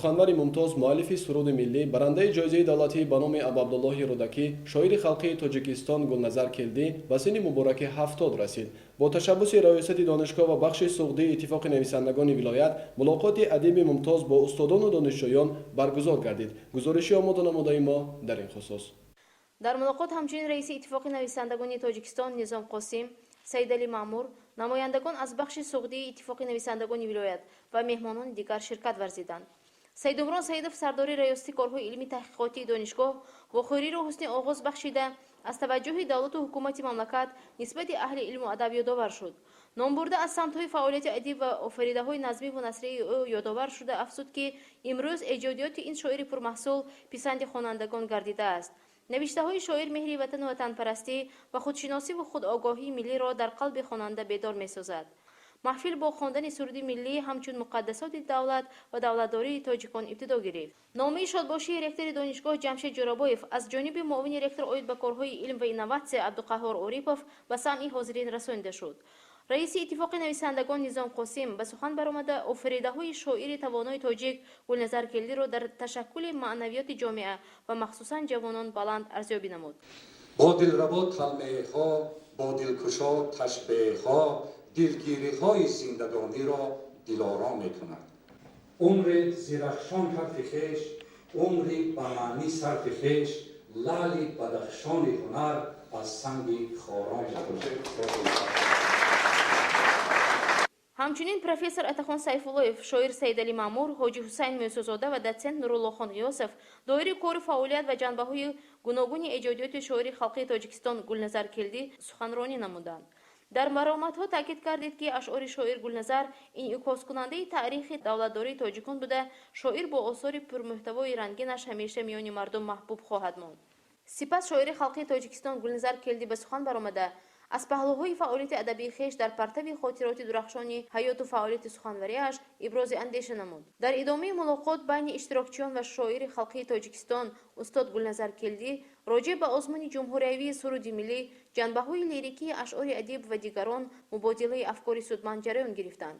суханвари мумтоз муаллифи суруди миллӣ барандаи ҷоизаи давлатӣ ба номи абабдуллоҳи рӯдакӣ шоири халқии тоҷикистон гулназар келдӣ ба синни мубораки 70 расид. Бо ташаббуси раёсати донишгоҳ ва бахши суғдии иттифоқи нависандагони вилоят мулоқоти адиби мумтоз бо устодону донишҷӯён баргузор гардид. гузориши омода намудаи мо дар ин хусус. дар мулоқот ҳамчунин раиси иттифоқи нависандагони тоҷикистон Низом Қосим, Саидали Маъмур, намояндагон аз бахши суғдии иттифоқи нависандагони вилоят ва меҳмонони дигар ширкат варзиданд. Саидумрон Саидов сардори раёсати корҳои илми таҳқиқотии донишгоҳ вохӯриро ҳусни оғоз бахшида аз таваҷҷӯҳи давлату ҳукумати мамлакат нисбати аҳли илму адаб ёдовар шуд. ном бурда аз самтҳои фаъолияти адиб ва офаридаҳои назмиву насрии ӯ ёдовар шуда афзуд ки имрӯз эҷодиёти ин шоири пурмаҳсул писанди хонандагон гардидааст. навиштаҳои шоир меҳри ватану ватанпарастӣ ва худшиносиву худогоҳии миллиро дар қалби хонанда бедор месозад. маҳфил бо хондани суруди миллӣ ҳамчун муқаддасоти давлат ва давлатдории тоҷикон ибтидо гирифт. номаи шодбошии ректори донишгоҳ Ҷамшед Ҷорабоев аз ҷониби муовини ректор оид ба корҳои илм ва инноватсия Абдуқаҳҳор Орипов ба самъи ҳозирин расонида шуд. раиси иттифоқи нависандагон Низом Қосим ба сухан баромада офаридаҳои шоири тавонои тоҷик Гулназар Келдиро дар ташаккули маънавиёти ҷомеа ва махсусан ҷавонон баланд арзёбӣ намуд. бо дилраво талмеъҳо, бо дилкушо ташбеҳҳо дилгириҳои зиндагониро дилором мекунад. умри зирахшон ҳарфи хеш, умри ба маънӣ сарфи хеш, лали бадахшони ҳунар аз санги хорон мекунад. ҳамчунин профессор Атахон Сайфуллоев, шоир Саидали Маъмур, ҳоҷи Ҳусайн Мӯсузода ва доцент Нуруллохон Ғиёсов доири кори фаъолият ва ҷанбаҳои гуногуни эҷодиёти шоири халқии Тоҷикистон Гулназар Келдӣ суханронӣ намуданд. дар баромадҳо таъкид гардид ки ашъори шоир Гулназар инъикоскунандаи таърихи давлатдории тоҷикон буда, шоир бо осори пурмуҳтавои рангинаш ҳамеша миёни мардум маҳбуб хоҳад монд. сипас шоири халқии Тоҷикистон Гулназар Келдӣ ба сухан баромада аз паҳлӯҳои фаъолияти адабии хеш дар партави хотироти дурахшони ҳаёту фаъолияти суханвариаш ибрози андеша намуд. дар идомаи мулоқот байни иштирокчиён ва шоири халқии Тоҷикистон устод Гулназар Келдӣ роҷеъ ба озмуни ҷумҳуриявии суруди миллӣ, ҷанбаҳои лирикии ашъори адиб ва дигарон мубодилаи афкори судманд ҷараён гирифтанд.